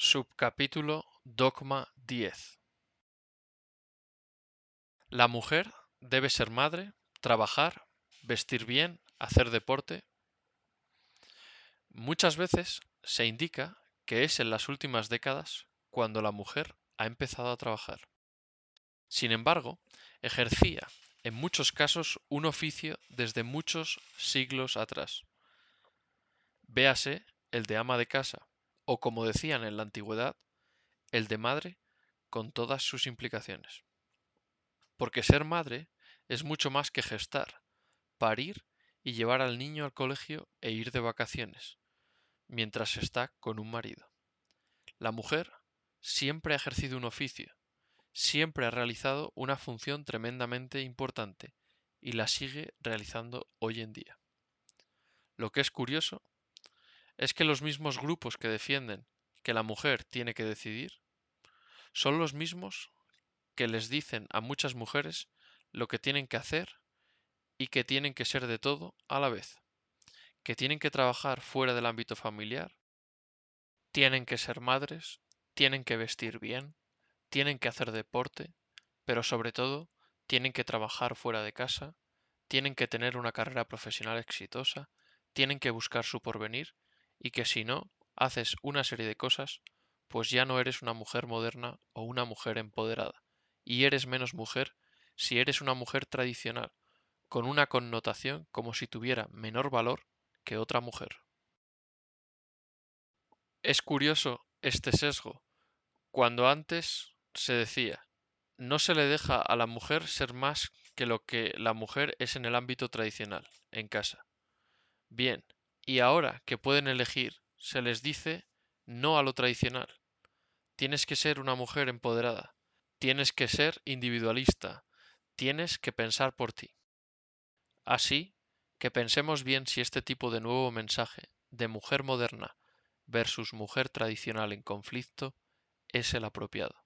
Subcapítulo Dogma 10. La mujer debe ser madre, trabajar, vestir bien, hacer deporte. Muchas veces se indica que es en las últimas décadas cuando la mujer ha empezado a trabajar. Sin embargo, ejercía en muchos casos un oficio desde muchos siglos atrás. Véase el de ama de casa, o como decían en la antigüedad, el de madre con todas sus implicaciones. Porque ser madre es mucho más que gestar, parir y llevar al niño al colegio e ir de vacaciones, mientras está con un marido. La mujer siempre ha ejercido un oficio, siempre ha realizado una función tremendamente importante y la sigue realizando hoy en día. Lo que es curioso es que los mismos grupos que defienden que la mujer tiene que decidir son los mismos que les dicen a muchas mujeres lo que tienen que hacer y que tienen que ser de todo a la vez, que tienen que trabajar fuera del ámbito familiar, tienen que ser madres, tienen que vestir bien, tienen que hacer deporte, pero sobre todo tienen que trabajar fuera de casa, tienen que tener una carrera profesional exitosa, tienen que buscar su porvenir y que si no haces una serie de cosas, pues ya no eres una mujer moderna o una mujer empoderada, y eres menos mujer si eres una mujer tradicional, con una connotación como si tuviera menor valor que otra mujer. Es curioso este sesgo, cuando antes se decía, no se le deja a la mujer ser más que lo que la mujer es en el ámbito tradicional, en casa. Bien, y ahora que pueden elegir, se les dice no a lo tradicional. Tienes que ser una mujer empoderada, tienes que ser individualista, tienes que pensar por ti. Así que pensemos bien si este tipo de nuevo mensaje de mujer moderna versus mujer tradicional en conflicto es el apropiado,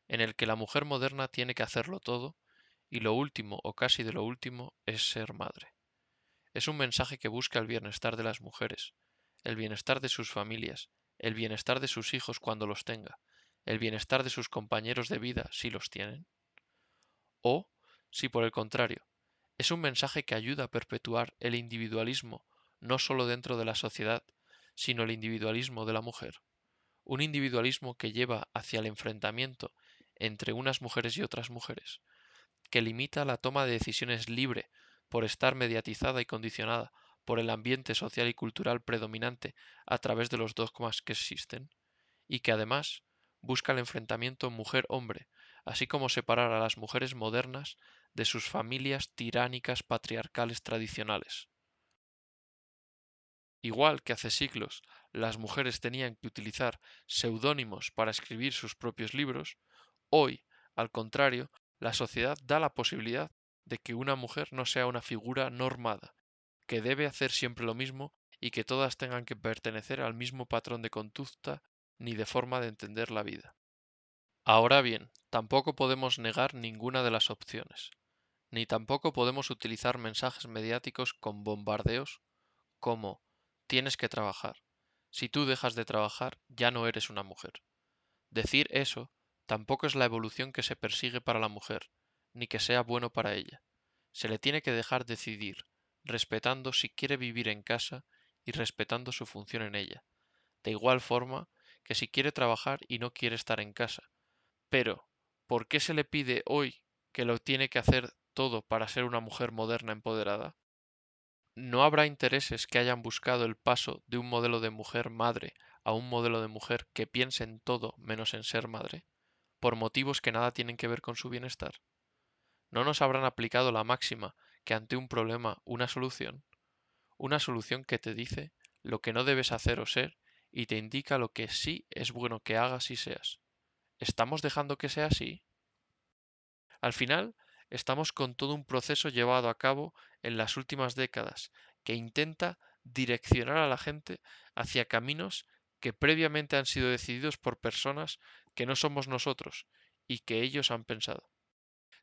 en el que la mujer moderna tiene que hacerlo todo y lo último o casi de lo último es ser madre. Es un mensaje que busca el bienestar de las mujeres, el bienestar de sus familias, el bienestar de sus hijos cuando los tenga, el bienestar de sus compañeros de vida si los tienen. O, si por el contrario, es un mensaje que ayuda a perpetuar el individualismo no solo dentro de la sociedad, sino el individualismo de la mujer. Un individualismo que lleva hacia el enfrentamiento entre unas mujeres y otras mujeres, que limita la toma de decisiones libre por estar mediatizada y condicionada por el ambiente social y cultural predominante a través de los dogmas que existen, y que además busca el enfrentamiento mujer-hombre, así como separar a las mujeres modernas de sus familias tiránicas patriarcales tradicionales. Igual que hace siglos las mujeres tenían que utilizar seudónimos para escribir sus propios libros, hoy, al contrario, la sociedad da la posibilidad de que una mujer no sea una figura normada, que debe hacer siempre lo mismo y que todas tengan que pertenecer al mismo patrón de conducta ni de forma de entender la vida. Ahora bien, tampoco podemos negar ninguna de las opciones, ni tampoco podemos utilizar mensajes mediáticos con bombardeos como tienes que trabajar. Si tú dejas de trabajar, ya no eres una mujer. Decir eso tampoco es la evolución que se persigue para la mujer, ni que sea bueno para ella. Se le tiene que dejar decidir, respetando si quiere vivir en casa y respetando su función en ella. De igual forma que si quiere trabajar y no quiere estar en casa. Pero, ¿por qué se le pide hoy que lo tiene que hacer todo para ser una mujer moderna empoderada? ¿No habrá intereses que hayan buscado el paso de un modelo de mujer madre a un modelo de mujer que piense en todo menos en ser madre, por motivos que nada tienen que ver con su bienestar? ¿No nos habrán aplicado la máxima que ante un problema una solución? Una solución que te dice lo que no debes hacer o ser y te indica lo que sí es bueno que hagas y seas. ¿Estamos dejando que sea así? Al final, estamos con todo un proceso llevado a cabo en las últimas décadas que intenta direccionar a la gente hacia caminos que previamente han sido decididos por personas que no somos nosotros y que ellos han pensado.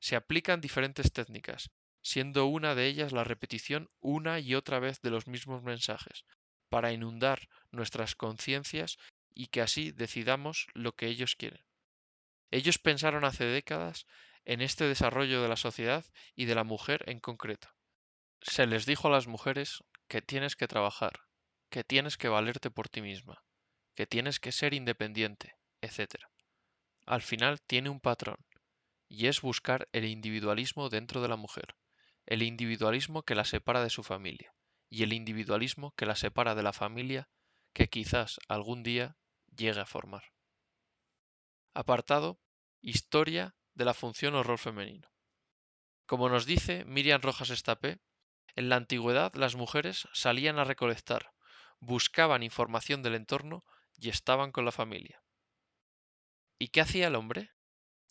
Se aplican diferentes técnicas, siendo una de ellas la repetición una y otra vez de los mismos mensajes, para inundar nuestras conciencias y que así decidamos lo que ellos quieren. Ellos pensaron hace décadas en este desarrollo de la sociedad y de la mujer en concreto. Se les dijo a las mujeres que tienes que trabajar, que tienes que valerte por ti misma, que tienes que ser independiente, etc. Al final tiene un patrón, y es buscar el individualismo dentro de la mujer, el individualismo que la separa de su familia, y el individualismo que la separa de la familia que quizás algún día llegue a formar. Apartado: Historia de la función o rol femenino. Como nos dice Miriam Rojas Estapé, en la antigüedad las mujeres salían a recolectar, buscaban información del entorno y estaban con la familia. ¿Y qué hacía el hombre?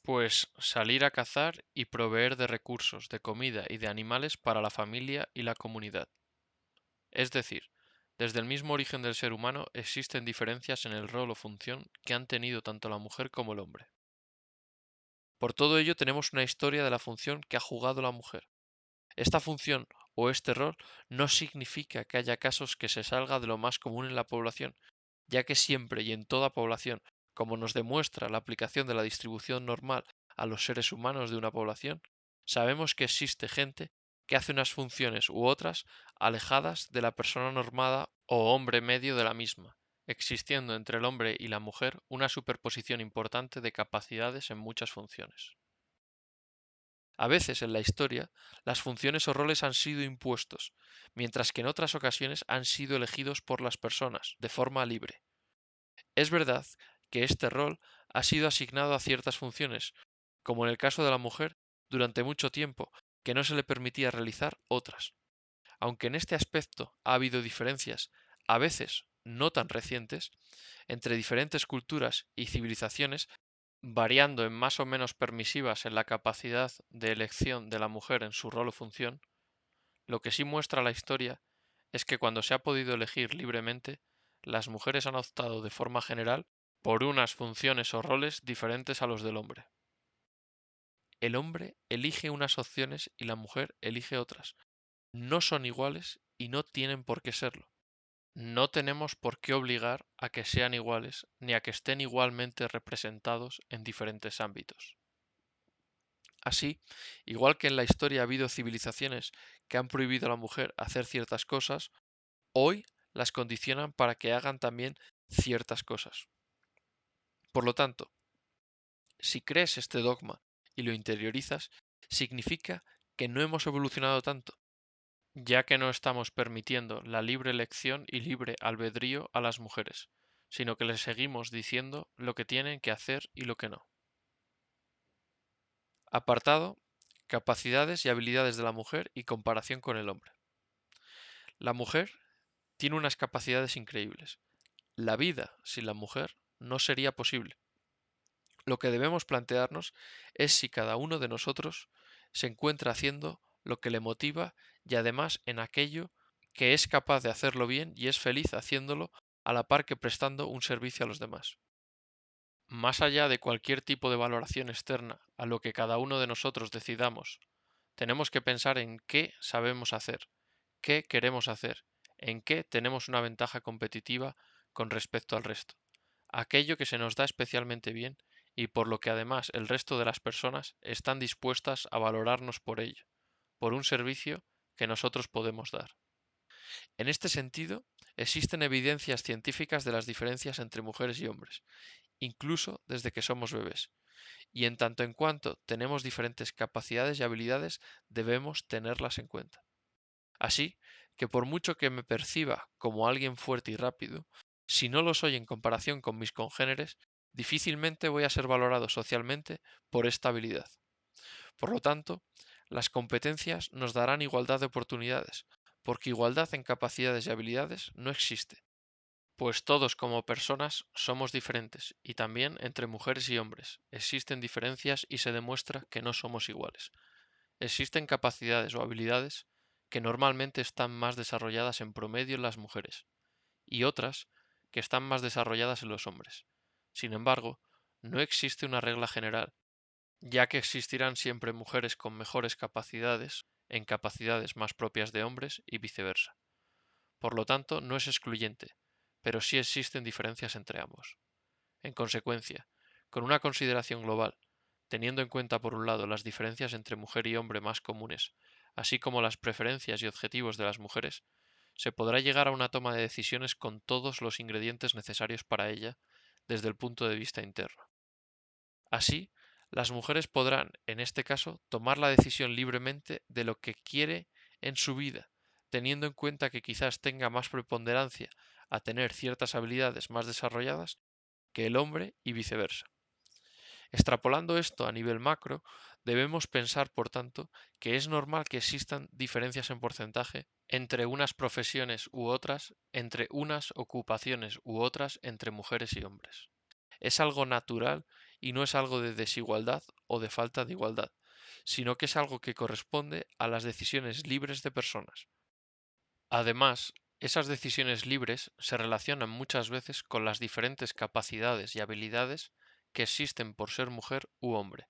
Pues salir a cazar y proveer de recursos, de comida y de animales para la familia y la comunidad. Es decir, desde el mismo origen del ser humano existen diferencias en el rol o función que han tenido tanto la mujer como el hombre. Por todo ello tenemos una historia de la función que ha jugado la mujer. Esta función o este rol no significa que haya casos que se salga de lo más común en la población, ya que siempre y en toda población, como nos demuestra la aplicación de la distribución normal a los seres humanos de una población, sabemos que existe gente que hace unas funciones u otras alejadas de la persona normada o hombre medio de la misma, existiendo entre el hombre y la mujer una superposición importante de capacidades en muchas funciones. A veces en la historia, las funciones o roles han sido impuestos, mientras que en otras ocasiones han sido elegidos por las personas, de forma libre. Es verdad que este rol ha sido asignado a ciertas funciones, como en el caso de la mujer, durante mucho tiempo, que no se le permitía realizar otras. Aunque en este aspecto ha habido diferencias, a veces no tan recientes, entre diferentes culturas y civilizaciones, variando en más o menos permisivas en la capacidad de elección de la mujer en su rol o función, lo que sí muestra la historia es que cuando se ha podido elegir libremente, las mujeres han optado de forma general por unas funciones o roles diferentes a los del hombre. El hombre elige unas opciones y la mujer elige otras. No son iguales y no tienen por qué serlo. No tenemos por qué obligar a que sean iguales ni a que estén igualmente representados en diferentes ámbitos. Así, igual que en la historia ha habido civilizaciones que han prohibido a la mujer hacer ciertas cosas, hoy las condicionan para que hagan también ciertas cosas. Por lo tanto, si crees este dogma y lo interiorizas, significa que no hemos evolucionado tanto, ya que no estamos permitiendo la libre elección y libre albedrío a las mujeres, sino que les seguimos diciendo lo que tienen que hacer y lo que no. Apartado: Capacidades y habilidades de la mujer y comparación con el hombre. La mujer tiene unas capacidades increíbles. La vida sin la mujer no sería posible. Lo que debemos plantearnos es si cada uno de nosotros se encuentra haciendo lo que le motiva y además en aquello que es capaz de hacerlo bien y es feliz haciéndolo a la par que prestando un servicio a los demás. Más allá de cualquier tipo de valoración externa a lo que cada uno de nosotros decidamos, tenemos que pensar en qué sabemos hacer, qué queremos hacer, en qué tenemos una ventaja competitiva con respecto al resto, aquello que se nos da especialmente bien y por lo que además el resto de las personas están dispuestas a valorarnos por ello, por un servicio que nosotros podemos dar. En este sentido, existen evidencias científicas de las diferencias entre mujeres y hombres, incluso desde que somos bebés, y en tanto en cuanto tenemos diferentes capacidades y habilidades, debemos tenerlas en cuenta. Así que por mucho que me perciba como alguien fuerte y rápido, si no lo soy en comparación con mis congéneres, difícilmente voy a ser valorado socialmente por esta habilidad. Por lo tanto, las competencias nos darán igualdad de oportunidades, porque igualdad en capacidades y habilidades no existe, pues todos como personas somos diferentes y también entre mujeres y hombres existen diferencias y se demuestra que no somos iguales. Existen capacidades o habilidades que normalmente están más desarrolladas en promedio en las mujeres y otras que están más desarrolladas en los hombres. Sin embargo, no existe una regla general, ya que existirán siempre mujeres con mejores capacidades en capacidades más propias de hombres y viceversa. Por lo tanto, no es excluyente, pero sí existen diferencias entre ambos. En consecuencia, con una consideración global, teniendo en cuenta por un lado las diferencias entre mujer y hombre más comunes, así como las preferencias y objetivos de las mujeres, se podrá llegar a una toma de decisiones con todos los ingredientes necesarios para ella desde el punto de vista interno. Así, las mujeres podrán, en este caso, tomar la decisión libremente de lo que quiere en su vida, teniendo en cuenta que quizás tenga más preponderancia a tener ciertas habilidades más desarrolladas que el hombre y viceversa. Extrapolando esto a nivel macro, debemos pensar, por tanto, que es normal que existan diferencias en porcentaje entre unas profesiones u otras, entre unas ocupaciones u otras, entre mujeres y hombres. Es algo natural y no es algo de desigualdad o de falta de igualdad, sino que es algo que corresponde a las decisiones libres de personas. Además, esas decisiones libres se relacionan muchas veces con las diferentes capacidades y habilidades que existen por ser mujer u hombre.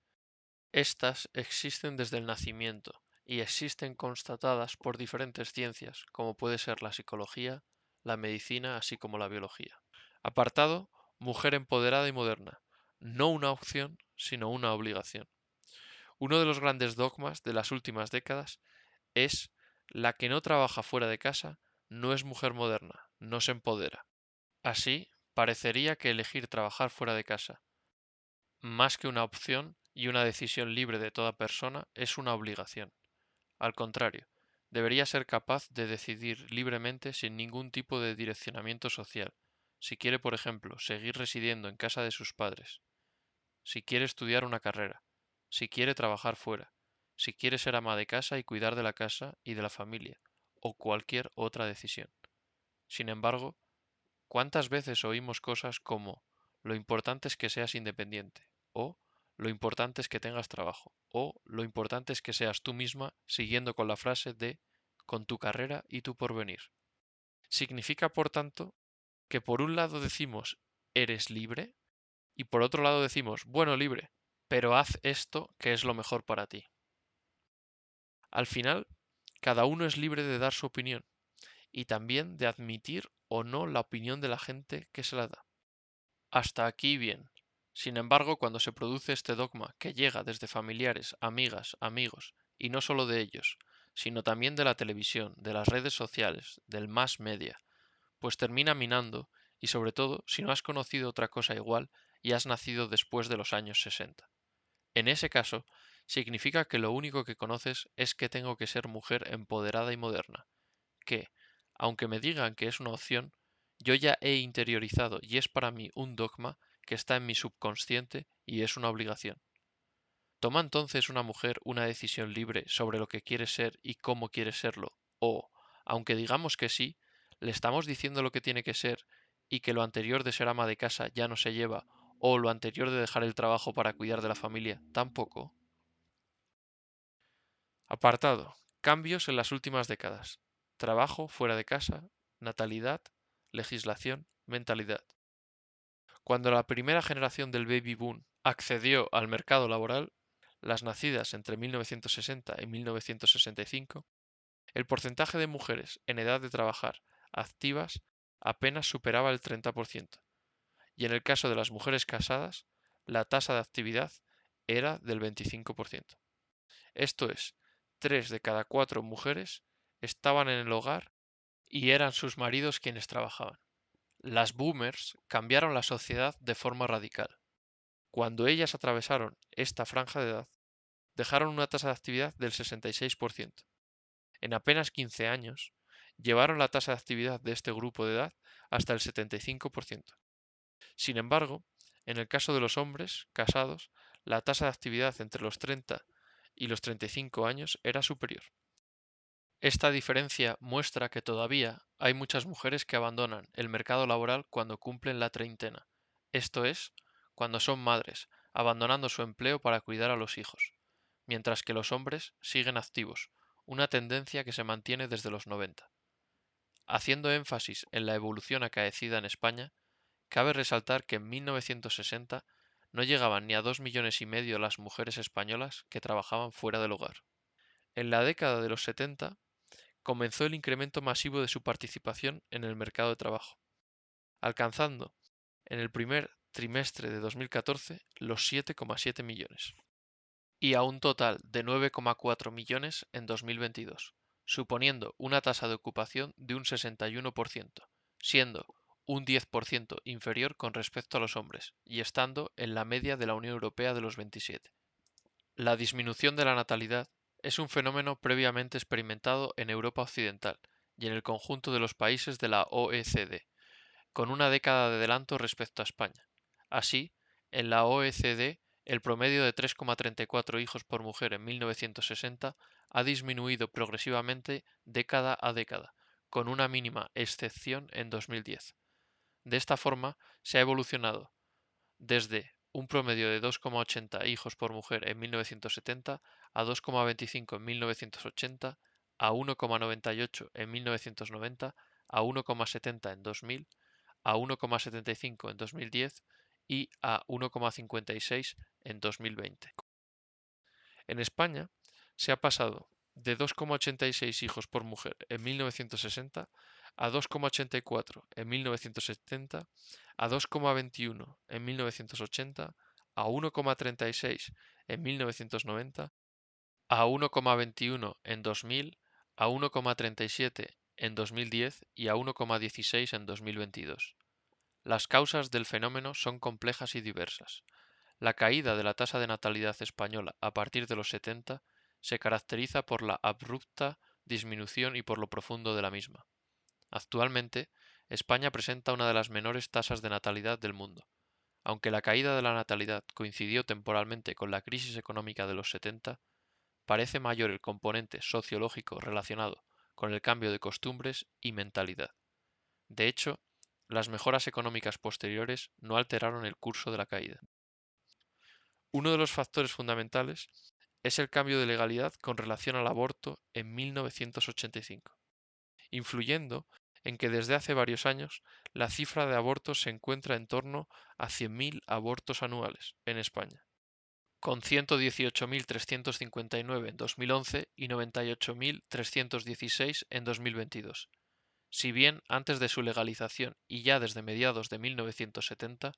Estas existen desde el nacimiento y existen constatadas por diferentes ciencias, como puede ser la psicología, la medicina, así como la biología. Apartado, mujer empoderada y moderna. No una opción, sino una obligación. Uno de los grandes dogmas de las últimas décadas es la que no trabaja fuera de casa no es mujer moderna, no se empodera. Así, parecería que elegir trabajar fuera de casa, más que una opción y una decisión libre de toda persona, es una obligación. Al contrario, debería ser capaz de decidir libremente sin ningún tipo de direccionamiento social, si quiere, por ejemplo, seguir residiendo en casa de sus padres, si quiere estudiar una carrera, si quiere trabajar fuera, si quiere ser ama de casa y cuidar de la casa y de la familia, o cualquier otra decisión. Sin embargo, ¿cuántas veces oímos cosas como lo importante es que seas independiente? O lo importante es que tengas trabajo. O lo importante es que seas tú misma, siguiendo con la frase de con tu carrera y tu porvenir. Significa, por tanto, que por un lado decimos eres libre y por otro lado decimos bueno libre, pero haz esto que es lo mejor para ti. Al final, cada uno es libre de dar su opinión y también de admitir o no la opinión de la gente que se la da. Hasta aquí bien. Sin embargo, cuando se produce este dogma que llega desde familiares, amigas, amigos, y no solo de ellos, sino también de la televisión, de las redes sociales, del mass media, pues termina minando, y sobre todo si no has conocido otra cosa igual y has nacido después de los años 60. En ese caso, significa que lo único que conoces es que tengo que ser mujer empoderada y moderna, que, aunque me digan que es una opción, yo ya he interiorizado y es para mí un dogma que está en mi subconsciente y es una obligación. ¿Toma entonces una mujer una decisión libre sobre lo que quiere ser y cómo quiere serlo? O, aunque digamos que sí, le estamos diciendo lo que tiene que ser y que lo anterior de ser ama de casa ya no se lleva, o lo anterior de dejar el trabajo para cuidar de la familia tampoco. Apartado. Cambios en las últimas décadas. Trabajo fuera de casa, natalidad, legislación, mentalidad. Cuando la primera generación del baby boom accedió al mercado laboral, las nacidas entre 1960 y 1965, el porcentaje de mujeres en edad de trabajar activas apenas superaba el 30%, y en el caso de las mujeres casadas, la tasa de actividad era del 25%. Esto es, 3 de cada 4 mujeres estaban en el hogar y eran sus maridos quienes trabajaban. Las boomers cambiaron la sociedad de forma radical. Cuando ellas atravesaron esta franja de edad, dejaron una tasa de actividad del 66%. En apenas 15 años, llevaron la tasa de actividad de este grupo de edad hasta el 75%. Sin embargo, en el caso de los hombres casados, la tasa de actividad entre los 30 y los 35 años era superior. Esta diferencia muestra que todavía hay muchas mujeres que abandonan el mercado laboral cuando cumplen la treintena, esto es, cuando son madres, abandonando su empleo para cuidar a los hijos, mientras que los hombres siguen activos, una tendencia que se mantiene desde los 90. Haciendo énfasis en la evolución acaecida en España, cabe resaltar que en 1960 no llegaban ni a 2,5 millones las mujeres españolas que trabajaban fuera del hogar. En la década de los 70 comenzó el incremento masivo de su participación en el mercado de trabajo. alcanzando en el primer trimestre de 2014 los 7,7 millones y a un total de 9,4 millones en 2022, suponiendo una tasa de ocupación de un 61%, siendo un 10% inferior con respecto a los hombres y estando en la media de la Unión Europea de los 27. La disminución de la natalidad es un fenómeno previamente experimentado en Europa Occidental y en el conjunto de los países de la OECD, con una década de adelanto respecto a España. Así, en la OECD, el promedio de 3,34 hijos por mujer en 1960 ha disminuido progresivamente década a década, con una mínima excepción en 2010. De esta forma, se ha evolucionado desde un promedio de 2,80 hijos por mujer en 1970 a 2,25 en 1980, a 1,98 en 1990, a 1,70 en 2000, a 1,75 en 2010 y a 1,56 en 2020. En España se ha pasado de 2,86 hijos por mujer en 1960 a 2,84 en 1970, a 2,21 en 1980, a 1,36 en 1990, a 1,21 en 2000, a 1,37 en 2010 y a 1,16 en 2022. Las causas del fenómeno son complejas y diversas. La caída de la tasa de natalidad española a partir de los 70 se caracteriza por la abrupta disminución y por lo profundo de la misma. Actualmente, España presenta una de las menores tasas de natalidad del mundo. Aunque la caída de la natalidad coincidió temporalmente con la crisis económica de los 70, parece mayor el componente sociológico relacionado con el cambio de costumbres y mentalidad. De hecho, las mejoras económicas posteriores no alteraron el curso de la caída. Uno de los factores fundamentales es el cambio de legalidad con relación al aborto en 1985, influyendo en que desde hace varios años la cifra de abortos se encuentra en torno a 100.000 abortos anuales en España, con 118.359 en 2011 y 98.316 en 2022. Si bien antes de su legalización y ya desde mediados de 1970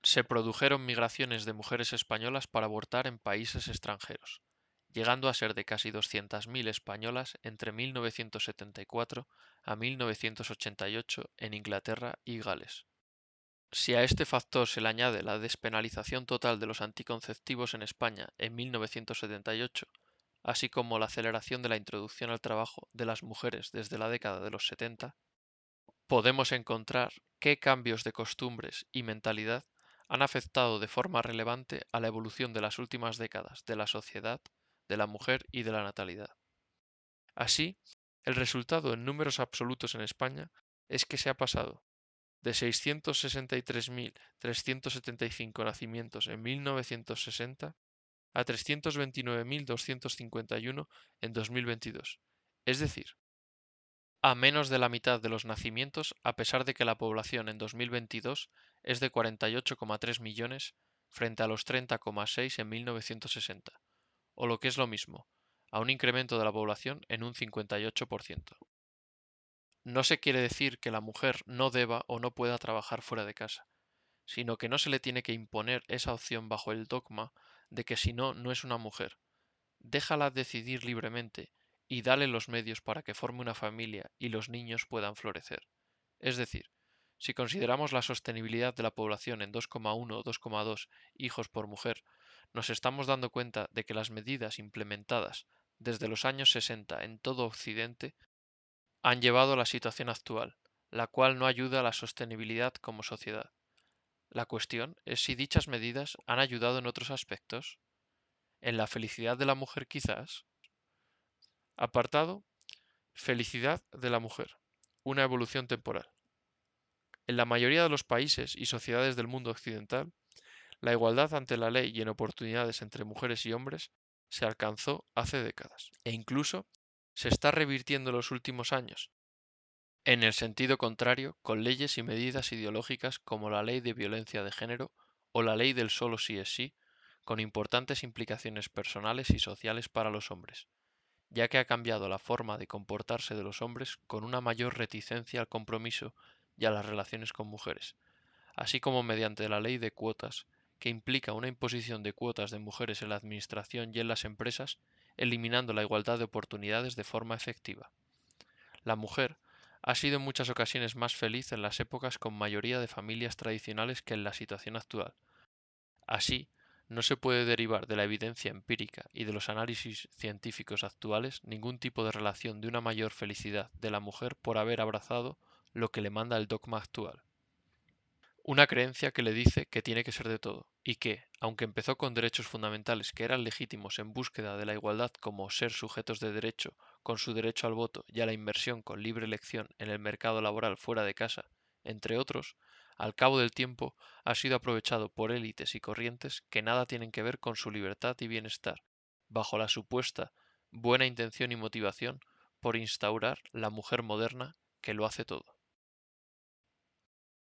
se produjeron migraciones de mujeres españolas para abortar en países extranjeros, llegando a ser de casi 200.000 españolas entre 1974 a 1988 en Inglaterra y Gales. Si a este factor se le añade la despenalización total de los anticonceptivos en España en 1978, así como la aceleración de la introducción al trabajo de las mujeres desde la década de los 70, podemos encontrar qué cambios de costumbres y mentalidad han afectado de forma relevante a la evolución de las últimas décadas de la sociedad, de la mujer y de la natalidad. Así, el resultado en números absolutos en España es que se ha pasado de 663.375 nacimientos en 1960 a 329.251 en 2022, es decir, a menos de la mitad de los nacimientos, a pesar de que la población en 2022 es de 48,3 millones frente a los 30,6 en 1960, o lo que es lo mismo, a un incremento de la población en un 58%. No se quiere decir que la mujer no deba o no pueda trabajar fuera de casa, sino que no se le tiene que imponer esa opción bajo el dogma de que si no, no es una mujer. Déjala decidir libremente y dale los medios para que forme una familia y los niños puedan florecer. Es decir, si consideramos la sostenibilidad de la población en 2,1 o 2,2 hijos por mujer, nos estamos dando cuenta de que las medidas implementadas desde los años 60 en todo Occidente han llevado a la situación actual, la cual no ayuda a la sostenibilidad como sociedad. La cuestión es si dichas medidas han ayudado en otros aspectos, en la felicidad de la mujer quizás. Apartado Felicidad de la mujer. Una evolución temporal. En la mayoría de los países y sociedades del mundo occidental, la igualdad ante la ley y en oportunidades entre mujeres y hombres se alcanzó hace décadas, e incluso se está revirtiendo en los últimos años, en el sentido contrario, con leyes y medidas ideológicas como la ley de violencia de género o la ley del solo sí es sí, con importantes implicaciones personales y sociales para los hombres, ya que ha cambiado la forma de comportarse de los hombres con una mayor reticencia al compromiso y a las relaciones con mujeres, así como mediante la ley de cuotas, que implica una imposición de cuotas de mujeres en la administración y en las empresas, eliminando la igualdad de oportunidades de forma efectiva. La mujer ha sido en muchas ocasiones más feliz en las épocas con mayoría de familias tradicionales que en la situación actual. Así, no se puede derivar de la evidencia empírica y de los análisis científicos actuales ningún tipo de relación de una mayor felicidad de la mujer por haber abrazado lo que le manda el dogma actual. Una creencia que le dice que tiene que ser de todo, y que, aunque empezó con derechos fundamentales que eran legítimos en búsqueda de la igualdad como ser sujetos de derecho, con su derecho al voto y a la inversión con libre elección en el mercado laboral fuera de casa, entre otros, al cabo del tiempo ha sido aprovechado por élites y corrientes que nada tienen que ver con su libertad y bienestar, bajo la supuesta buena intención y motivación por instaurar la mujer moderna que lo hace todo.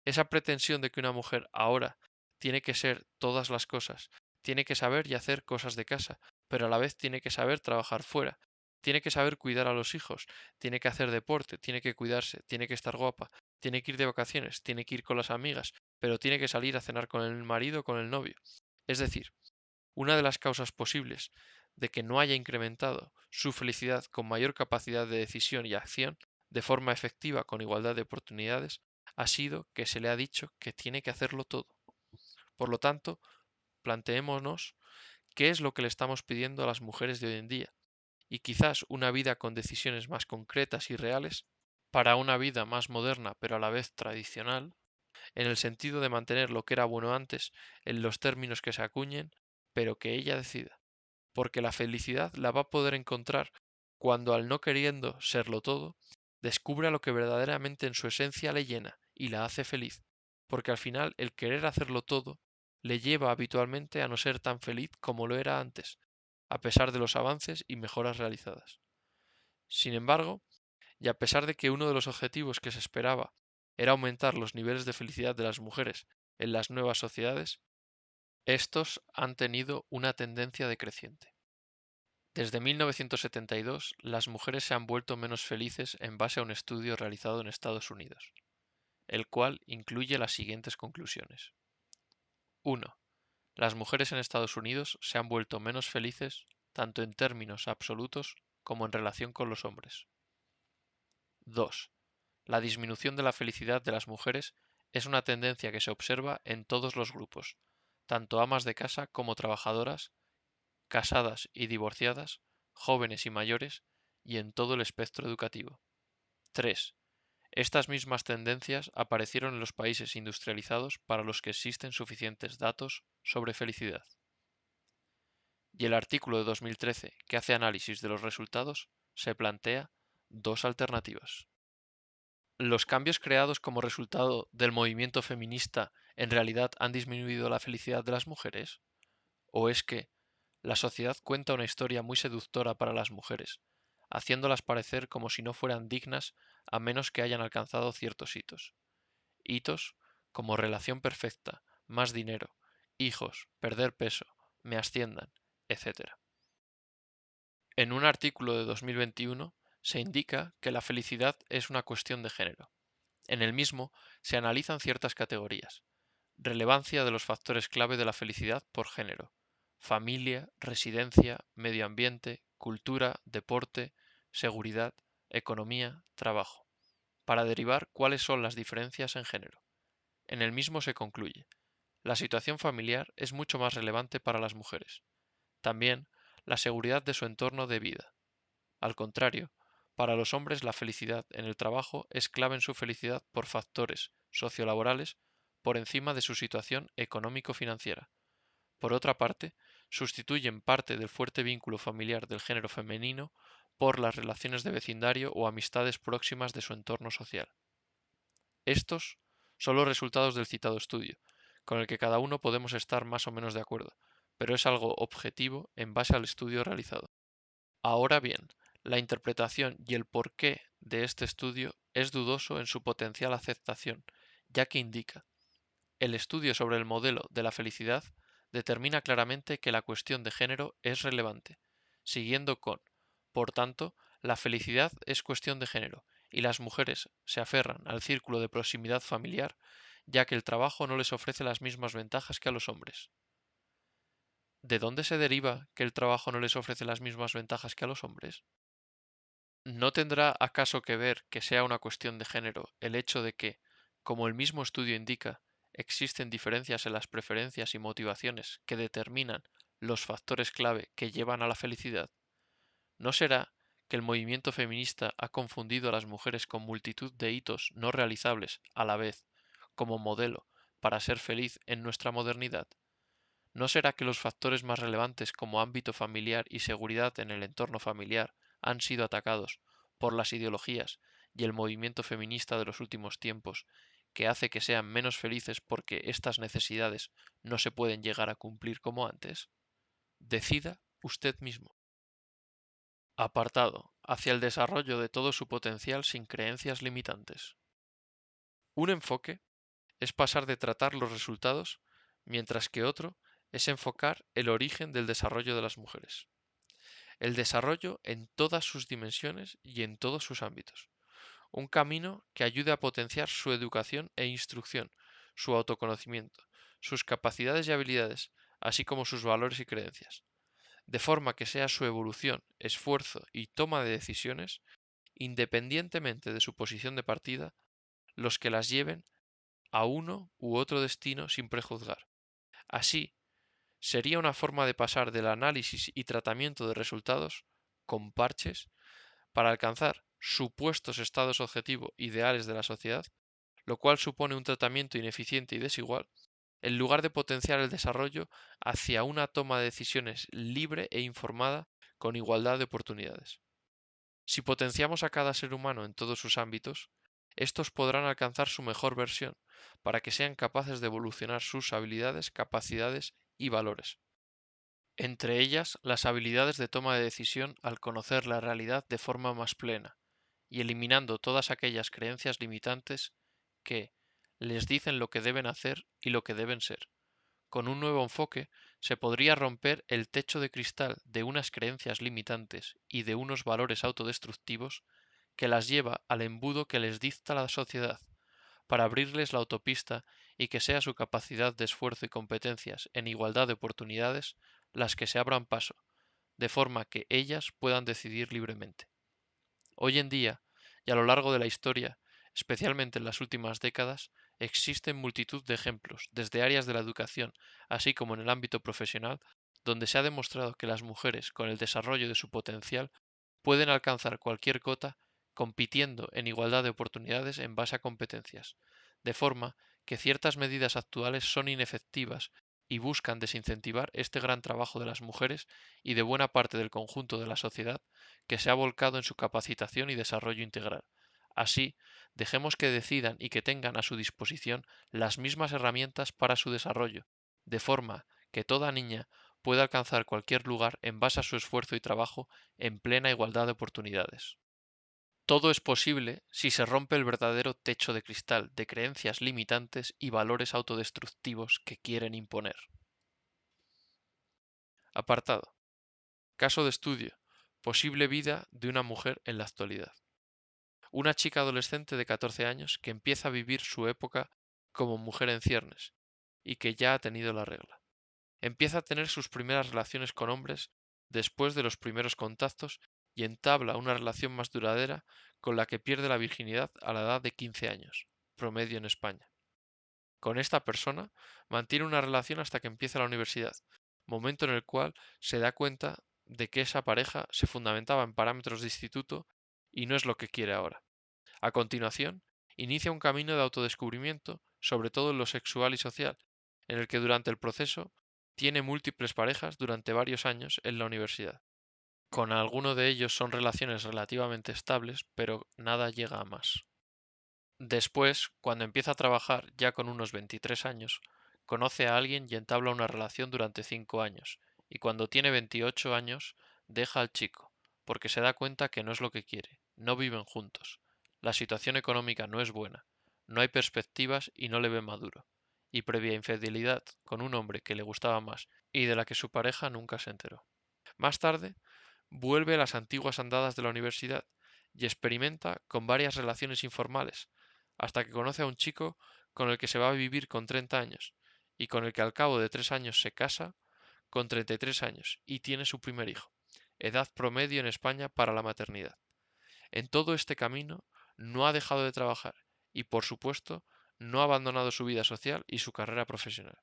Esa pretensión de que una mujer ahora tiene que ser todas las cosas, tiene que saber y hacer cosas de casa, pero a la vez tiene que saber trabajar fuera, tiene que saber cuidar a los hijos, tiene que hacer deporte, tiene que cuidarse, tiene que estar guapa, tiene que ir de vacaciones, tiene que ir con las amigas, pero tiene que salir a cenar con el marido o con el novio. Es decir, una de las causas posibles de que no haya incrementado su felicidad con mayor capacidad de decisión y acción de forma efectiva con igualdad de oportunidades ha sido que se le ha dicho que tiene que hacerlo todo. Por lo tanto, planteémonos qué es lo que le estamos pidiendo a las mujeres de hoy en día, y quizás una vida con decisiones más concretas y reales para una vida más moderna pero a la vez tradicional, en el sentido de mantener lo que era bueno antes en los términos que se acuñen, pero que ella decida, porque la felicidad la va a poder encontrar cuando, al no queriendo serlo todo, descubra lo que verdaderamente en su esencia le llena y la hace feliz, porque al final el querer hacerlo todo le lleva habitualmente a no ser tan feliz como lo era antes, a pesar de los avances y mejoras realizadas. Sin embargo, y a pesar de que uno de los objetivos que se esperaba era aumentar los niveles de felicidad de las mujeres en las nuevas sociedades, estos han tenido una tendencia decreciente. Desde 1972, las mujeres se han vuelto menos felices en base a un estudio realizado en Estados Unidos, el cual incluye las siguientes conclusiones. 1. Las mujeres en Estados Unidos se han vuelto menos felices tanto en términos absolutos como en relación con los hombres. 2. La disminución de la felicidad de las mujeres es una tendencia que se observa en todos los grupos, tanto amas de casa como trabajadoras, casadas y divorciadas, jóvenes y mayores, y en todo el espectro educativo. 3. Estas mismas tendencias aparecieron en los países industrializados para los que existen suficientes datos sobre felicidad. Y el artículo de 2013, que hace análisis de los resultados, se plantea dos alternativas. ¿Los cambios creados como resultado del movimiento feminista en realidad han disminuido la felicidad de las mujeres? ¿O es que la sociedad cuenta una historia muy seductora para las mujeres, haciéndolas parecer como si no fueran dignas a menos que hayan alcanzado ciertos hitos? Hitos como relación perfecta, más dinero, hijos, perder peso, me asciendan, etc. En un artículo de 2021 se indica que la felicidad es una cuestión de género. En el mismo se analizan ciertas categorías. Relevancia de los factores clave de la felicidad por género: familia, residencia, medio ambiente, cultura, deporte, seguridad, economía, trabajo, para derivar cuáles son las diferencias en género. En el mismo se concluye: la situación familiar es mucho más relevante para las mujeres. También la seguridad de su entorno de vida. Al contrario, para los hombres la felicidad en el trabajo es clave en su felicidad por factores sociolaborales por encima de su situación económico-financiera. Por otra parte, sustituyen parte del fuerte vínculo familiar del género femenino por las relaciones de vecindario o amistades próximas de su entorno social. Estos son los resultados del citado estudio, con el que cada uno podemos estar más o menos de acuerdo, pero es algo objetivo en base al estudio realizado. Ahora bien, la interpretación y el porqué de este estudio es dudoso en su potencial aceptación, ya que indica: el estudio sobre el modelo de la felicidad determina claramente que la cuestión de género es relevante, siguiendo con: por tanto, la felicidad es cuestión de género, y las mujeres se aferran al círculo de proximidad familiar, ya que el trabajo no les ofrece las mismas ventajas que a los hombres. ¿De dónde se deriva que el trabajo no les ofrece las mismas ventajas que a los hombres? ¿No tendrá acaso que ver que sea una cuestión de género el hecho de que, como el mismo estudio indica, existen diferencias en las preferencias y motivaciones que determinan los factores clave que llevan a la felicidad? ¿No será que el movimiento feminista ha confundido a las mujeres con multitud de hitos no realizables a la vez como modelo para ser feliz en nuestra modernidad? ¿No será que los factores más relevantes como ámbito familiar y seguridad en el entorno familiar han sido atacados por las ideologías y el movimiento feminista de los últimos tiempos, que hace que sean menos felices porque estas necesidades no se pueden llegar a cumplir como antes? Decida usted mismo. Apartado hacia el desarrollo de todo su potencial sin creencias limitantes. Un enfoque es pasar de tratar los resultados, mientras que otro es enfocar el origen del desarrollo de las mujeres. El desarrollo en todas sus dimensiones y en todos sus ámbitos. Un camino que ayude a potenciar su educación e instrucción, su autoconocimiento, sus capacidades y habilidades, así como sus valores y creencias, de forma que sea su evolución, esfuerzo y toma de decisiones, independientemente de su posición de partida, los que las lleven a uno u otro destino sin prejuzgar. Así, sería una forma de pasar del análisis y tratamiento de resultados, con parches, para alcanzar supuestos estados objetivo ideales de la sociedad, lo cual supone un tratamiento ineficiente y desigual, en lugar de potenciar el desarrollo hacia una toma de decisiones libre e informada con igualdad de oportunidades. Si potenciamos a cada ser humano en todos sus ámbitos, estos podrán alcanzar su mejor versión para que sean capaces de evolucionar sus habilidades, capacidades y valores. Entre ellas, las habilidades de toma de decisión al conocer la realidad de forma más plena y eliminando todas aquellas creencias limitantes que les dicen lo que deben hacer y lo que deben ser. Con un nuevo enfoque, se podría romper el techo de cristal de unas creencias limitantes y de unos valores autodestructivos que las lleva al embudo que les dicta la sociedad, para abrirles la autopista y que sea su capacidad de esfuerzo y competencias en igualdad de oportunidades las que se abran paso, de forma que ellas puedan decidir libremente. Hoy en día, y a lo largo de la historia, especialmente en las últimas décadas, existen multitud de ejemplos, desde áreas de la educación, así como en el ámbito profesional, donde se ha demostrado que las mujeres, con el desarrollo de su potencial, pueden alcanzar cualquier cota compitiendo en igualdad de oportunidades en base a competencias, de forma que ciertas medidas actuales son inefectivas y buscan desincentivar este gran trabajo de las mujeres y de buena parte del conjunto de la sociedad que se ha volcado en su capacitación y desarrollo integral. Así, dejemos que decidan y que tengan a su disposición las mismas herramientas para su desarrollo, de forma que toda niña pueda alcanzar cualquier lugar en base a su esfuerzo y trabajo en plena igualdad de oportunidades. Todo es posible si se rompe el verdadero techo de cristal de creencias limitantes y valores autodestructivos que quieren imponer. Apartado. Caso de estudio. Posible vida de una mujer en la actualidad. Una chica adolescente de 14 años que empieza a vivir su época como mujer en ciernes y que ya ha tenido la regla. Empieza a tener sus primeras relaciones con hombres después de los primeros contactos y entabla una relación más duradera con la que pierde la virginidad a la edad de 15 años, promedio en España. Con esta persona mantiene una relación hasta que empieza la universidad, momento en el cual se da cuenta de que esa pareja se fundamentaba en parámetros de instituto y no es lo que quiere ahora. A continuación, inicia un camino de autodescubrimiento, sobre todo en lo sexual y social, en el que durante el proceso tiene múltiples parejas durante varios años en la universidad. Con alguno de ellos son relaciones relativamente estables, pero nada llega a más. Después, cuando empieza a trabajar ya con unos 23 años, conoce a alguien y entabla una relación durante 5 años, y cuando tiene 28 años deja al chico, porque se da cuenta que no es lo que quiere, no viven juntos, la situación económica no es buena, no hay perspectivas y no le ve maduro, y previa infidelidad con un hombre que le gustaba más y de la que su pareja nunca se enteró. Más tarde, vuelve a las antiguas andadas de la universidad, y experimenta con varias relaciones informales, hasta que conoce a un chico con el que se va a vivir con 30 años y con el que al cabo de 3 años se casa con 33 años y tiene su primer hijo, edad promedio en España para la maternidad. En todo este camino no ha dejado de trabajar y, por supuesto, no ha abandonado su vida social y su carrera profesional.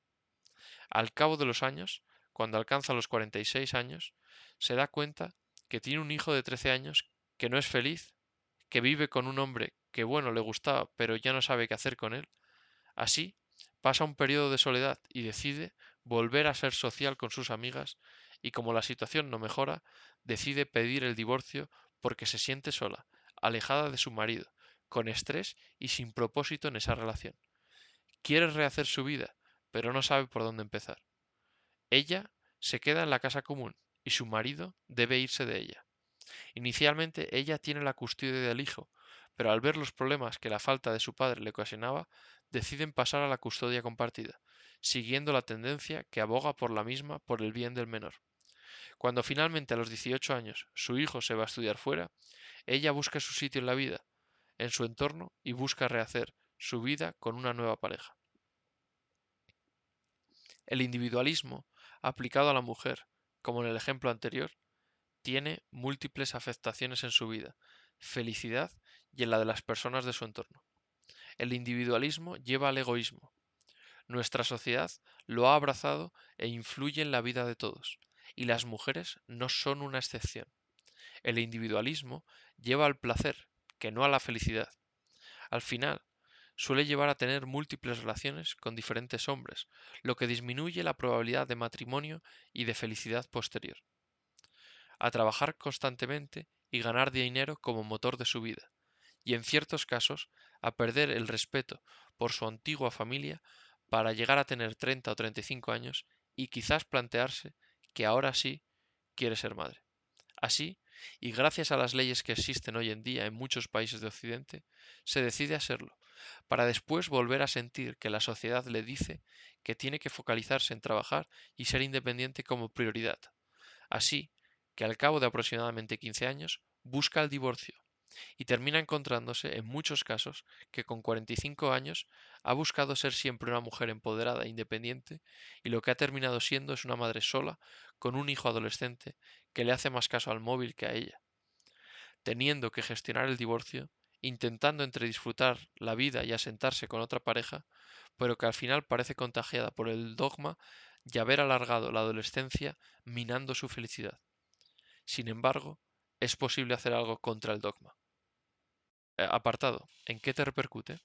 Al cabo de los años, cuando alcanza los 46 años, se da cuenta que tiene un hijo de 13 años que no es feliz, que vive con un hombre que bueno le gustaba pero ya no sabe qué hacer con él. Así, pasa un periodo de soledad y decide volver a ser social con sus amigas y como la situación no mejora, decide pedir el divorcio porque se siente sola, alejada de su marido, con estrés y sin propósito en esa relación. Quiere rehacer su vida, pero no sabe por dónde empezar. Ella se queda en la casa común y su marido debe irse de ella. Inicialmente ella tiene la custodia del hijo, pero al ver los problemas que la falta de su padre le ocasionaba, deciden pasar a la custodia compartida, siguiendo la tendencia que aboga por la misma por el bien del menor. Cuando finalmente a los 18 años su hijo se va a estudiar fuera, ella busca su sitio en la vida, en su entorno y busca rehacer su vida con una nueva pareja. El individualismo, aplicado a la mujer, como en el ejemplo anterior, tiene múltiples afectaciones en su vida, felicidad y en la de las personas de su entorno. El individualismo lleva al egoísmo. Nuestra sociedad lo ha abrazado e influye en la vida de todos, y las mujeres no son una excepción. El individualismo lleva al placer, que no a la felicidad. Al final, suele llevar a tener múltiples relaciones con diferentes hombres, lo que disminuye la probabilidad de matrimonio y de felicidad posterior. A trabajar constantemente y ganar dinero como motor de su vida, y en ciertos casos a perder el respeto por su antigua familia para llegar a tener 30 o 35 años y quizás plantearse que ahora sí quiere ser madre. Así, y gracias a las leyes que existen hoy en día en muchos países de Occidente, se decide a serlo, para después volver a sentir que la sociedad le dice que tiene que focalizarse en trabajar y ser independiente como prioridad. Así que al cabo de aproximadamente 15 años busca el divorcio y termina encontrándose en muchos casos que con 45 años ha buscado ser siempre una mujer empoderada e independiente y lo que ha terminado siendo es una madre sola con un hijo adolescente que le hace más caso al móvil que a ella, teniendo que gestionar el divorcio, intentando entre disfrutar la vida y asentarse con otra pareja, pero que al final parece contagiada por el dogma y haber alargado la adolescencia minando su felicidad. Sin embargo, es posible hacer algo contra el dogma. Apartado. ¿En qué te repercute?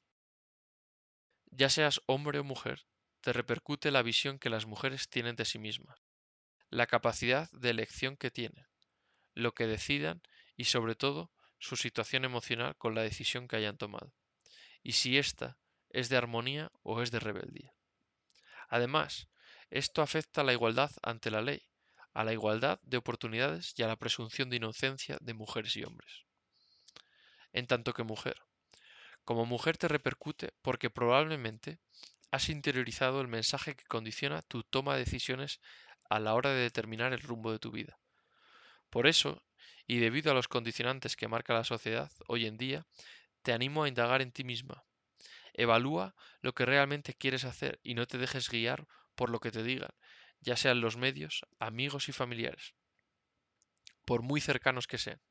Ya seas hombre o mujer, te repercute la visión que las mujeres tienen de sí mismas, la capacidad de elección que tienen, lo que decidan y sobre todo su situación emocional con la decisión que hayan tomado, y si ésta es de armonía o es de rebeldía. Además, esto afecta a la igualdad ante la ley, a la igualdad de oportunidades y a la presunción de inocencia de mujeres y hombres. En tanto que mujer, como mujer te repercute porque probablemente has interiorizado el mensaje que condiciona tu toma de decisiones a la hora de determinar el rumbo de tu vida. Por eso, y debido a los condicionantes que marca la sociedad hoy en día, te animo a indagar en ti misma. Evalúa lo que realmente quieres hacer y no te dejes guiar por lo que te digan, ya sean los medios, amigos y familiares, por muy cercanos que sean,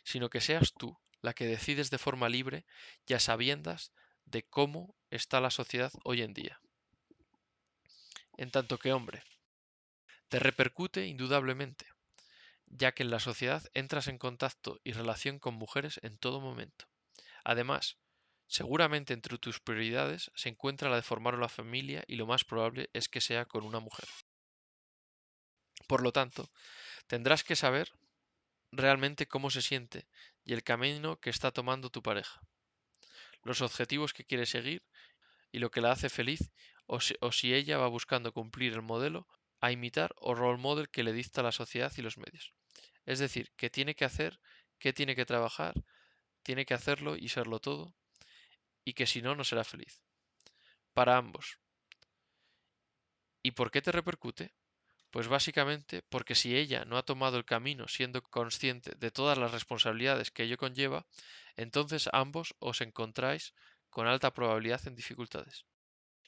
sino que seas tú la que decides de forma libre y a sabiendas de cómo está la sociedad hoy en día. En tanto que hombre, te repercute indudablemente, ya que en la sociedad entras en contacto y relación con mujeres en todo momento. Además, seguramente entre tus prioridades se encuentra la de formar una familia y lo más probable es que sea con una mujer. Por lo tanto, tendrás que saber realmente cómo se siente y el camino que está tomando tu pareja, los objetivos que quiere seguir y lo que la hace feliz o si ella va buscando cumplir el modelo a imitar o role model que le dicta la sociedad y los medios. Es decir, que tiene que hacer, que tiene que trabajar, tiene que hacerlo y serlo todo, y que si no, no será feliz. Para ambos. ¿Y por qué te repercute? Pues básicamente porque si ella no ha tomado el camino siendo consciente de todas las responsabilidades que ello conlleva, entonces ambos os encontráis con alta probabilidad en dificultades.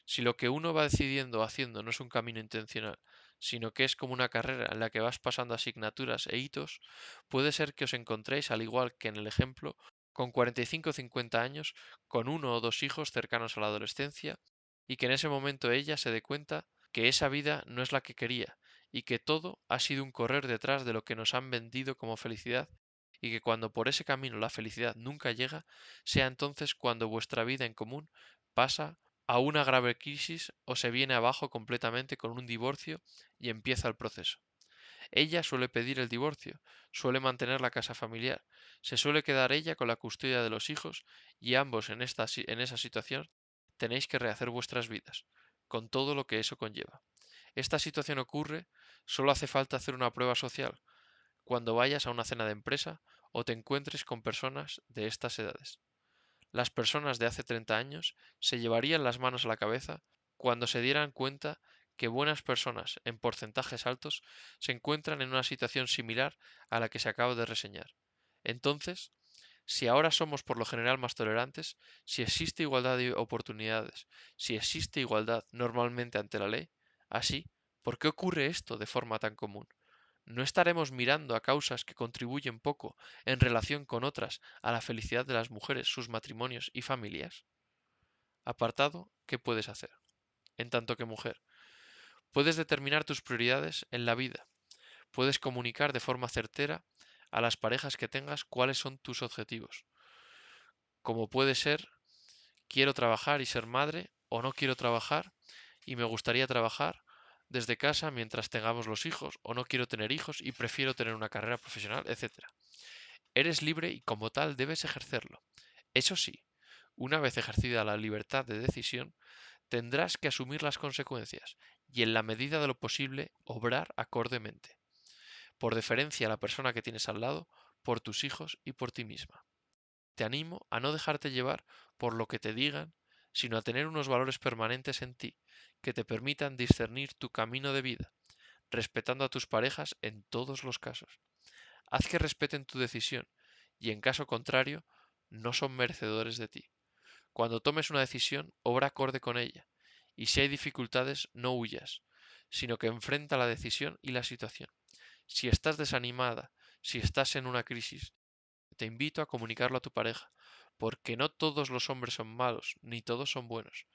Si lo que uno va decidiendo o haciendo no es un camino intencional, sino que es como una carrera en la que vas pasando asignaturas e hitos, puede ser que os encontréis, al igual que en el ejemplo, con 45 o 50 años, con uno o dos hijos cercanos a la adolescencia, y que en ese momento ella se dé cuenta que esa vida no es la que quería, y que todo ha sido un correr detrás de lo que nos han vendido como felicidad, y que cuando por ese camino la felicidad nunca llega, sea entonces cuando vuestra vida en común pasa a una grave crisis o se viene abajo completamente con un divorcio y empieza el proceso. Ella suele pedir el divorcio, suele mantener la casa familiar, se suele quedar ella con la custodia de los hijos y ambos en esa situación tenéis que rehacer vuestras vidas, con todo lo que eso conlleva. Esta situación ocurre, solo hace falta hacer una prueba social, cuando vayas a una cena de empresa o te encuentres con personas de estas edades. Las personas de hace 30 años se llevarían las manos a la cabeza cuando se dieran cuenta que buenas personas, en porcentajes altos, se encuentran en una situación similar a la que se acaba de reseñar. Entonces, si ahora somos por lo general más tolerantes, si existe igualdad de oportunidades, si existe igualdad normalmente ante la ley, así, ¿por qué ocurre esto de forma tan común? ¿No estaremos mirando a causas que contribuyen poco en relación con otras a la felicidad de las mujeres, sus matrimonios y familias? Apartado, ¿qué puedes hacer? En tanto que mujer, puedes determinar tus prioridades en la vida, puedes comunicar de forma certera a las parejas que tengas cuáles son tus objetivos, como puede ser quiero trabajar y ser madre o no quiero trabajar y me gustaría trabajar desde casa mientras tengamos los hijos o no quiero tener hijos y prefiero tener una carrera profesional, etcétera. Eres libre y como tal debes ejercerlo. Eso sí, una vez ejercida la libertad de decisión, tendrás que asumir las consecuencias y en la medida de lo posible obrar acordemente, por deferencia a la persona que tienes al lado, por tus hijos y por ti misma. Te animo a no dejarte llevar por lo que te digan, sino a tener unos valores permanentes en ti que te permitan discernir tu camino de vida, respetando a tus parejas en todos los casos. Haz que respeten tu decisión y, en caso contrario, no son merecedores de ti. Cuando tomes una decisión, obra acorde con ella, y si hay dificultades, no huyas, sino que enfrenta la decisión y la situación. Si estás desanimada, si estás en una crisis, te invito a comunicarlo a tu pareja, porque no todos los hombres son malos, ni todos son buenos.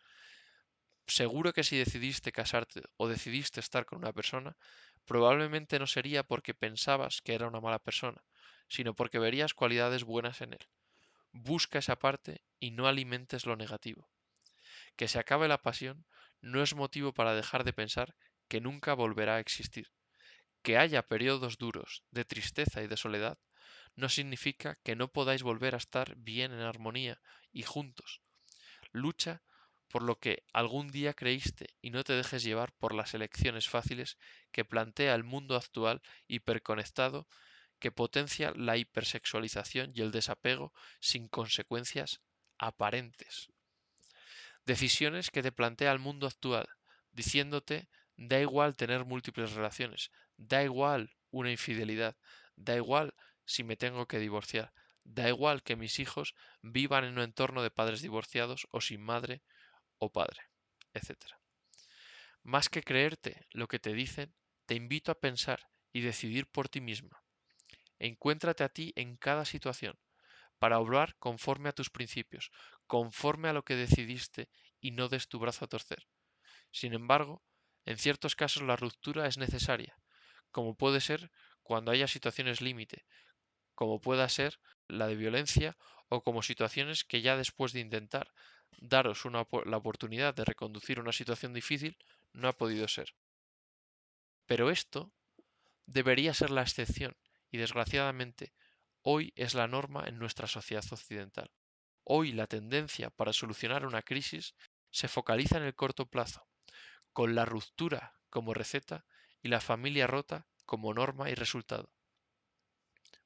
Seguro que si decidiste casarte o decidiste estar con una persona, probablemente no sería porque pensabas que era una mala persona, sino porque verías cualidades buenas en él. Busca esa parte y no alimentes lo negativo. Que se acabe la pasión no es motivo para dejar de pensar que nunca volverá a existir. Que haya periodos duros de tristeza y de soledad no significa que no podáis volver a estar bien en armonía y juntos. Lucha por lo que algún día creíste y no te dejes llevar por las elecciones fáciles que plantea el mundo actual hiperconectado que potencia la hipersexualización y el desapego sin consecuencias aparentes. Decisiones que te plantea el mundo actual, diciéndote da igual tener múltiples relaciones, da igual una infidelidad, da igual si me tengo que divorciar, da igual que mis hijos vivan en un entorno de padres divorciados o sin madre o padre, etcétera. Más que creerte lo que te dicen, te invito a pensar y decidir por ti misma. Encuéntrate a ti en cada situación, para obrar conforme a tus principios, conforme a lo que decidiste y no des tu brazo a torcer. Sin embargo, en ciertos casos la ruptura es necesaria, como puede ser cuando haya situaciones límite, como pueda ser la de violencia o como situaciones que ya después de intentar daros la oportunidad de reconducir una situación difícil, no ha podido ser. Pero esto debería ser la excepción y desgraciadamente hoy es la norma en nuestra sociedad occidental. Hoy la tendencia para solucionar una crisis se focaliza en el corto plazo, con la ruptura como receta y la familia rota como norma y resultado.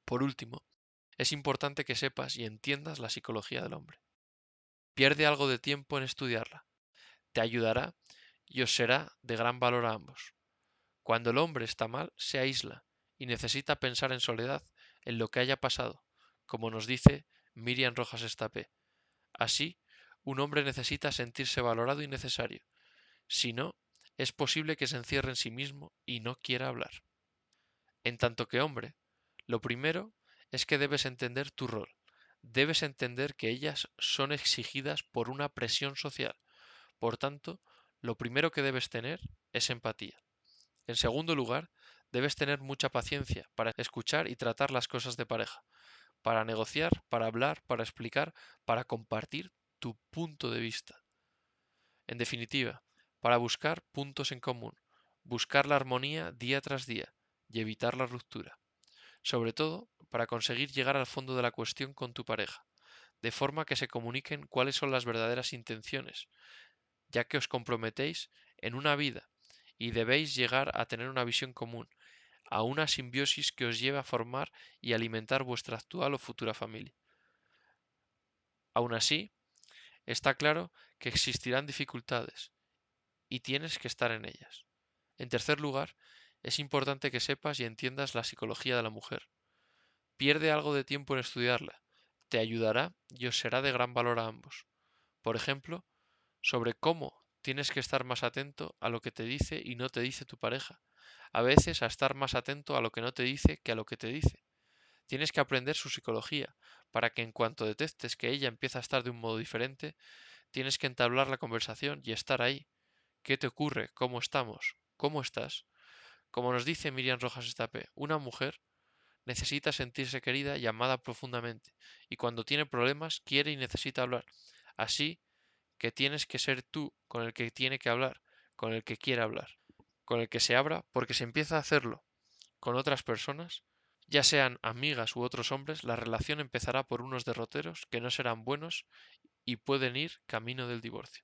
Por último, es importante que sepas y entiendas la psicología del hombre. Pierde algo de tiempo en estudiarla, te ayudará y os será de gran valor a ambos. Cuando el hombre está mal, se aísla y necesita pensar en soledad en lo que haya pasado, como nos dice Miriam Rojas Estapé. Así, un hombre necesita sentirse valorado y necesario. Si no, es posible que se encierre en sí mismo y no quiera hablar. En tanto que hombre, lo primero es que debes entender tu rol. Debes entender que ellas son exigidas por una presión social. Por tanto, lo primero que debes tener es empatía. En segundo lugar, debes tener mucha paciencia para escuchar y tratar las cosas de pareja, para negociar, para hablar, para explicar, para compartir tu punto de vista. En definitiva, para buscar puntos en común, buscar la armonía día tras día y evitar la ruptura. Sobre todo, para conseguir llegar al fondo de la cuestión con tu pareja, de forma que se comuniquen cuáles son las verdaderas intenciones, ya que os comprometéis en una vida y debéis llegar a tener una visión común, a una simbiosis que os lleve a formar y alimentar vuestra actual o futura familia. Aún así, está claro que existirán dificultades y tienes que estar en ellas. En tercer lugar, es importante que sepas y entiendas la psicología de la mujer. Pierde algo de tiempo en estudiarla, te ayudará y os será de gran valor a ambos. Por ejemplo, sobre cómo tienes que estar más atento a lo que te dice y no te dice tu pareja. A veces a estar más atento a lo que no te dice que a lo que te dice. Tienes que aprender su psicología, para que en cuanto detectes que ella empieza a estar de un modo diferente, tienes que entablar la conversación y estar ahí. ¿Qué te ocurre? ¿Cómo estamos? ¿Cómo estás? Como nos dice Miriam Rojas Estapé, una mujer necesita sentirse querida y amada profundamente, y cuando tiene problemas quiere y necesita hablar. Así que tienes que ser tú con el que tiene que hablar, con el que quiere hablar, con el que se abra, porque si empieza a hacerlo con otras personas, ya sean amigas u otros hombres, la relación empezará por unos derroteros que no serán buenos y pueden ir camino del divorcio.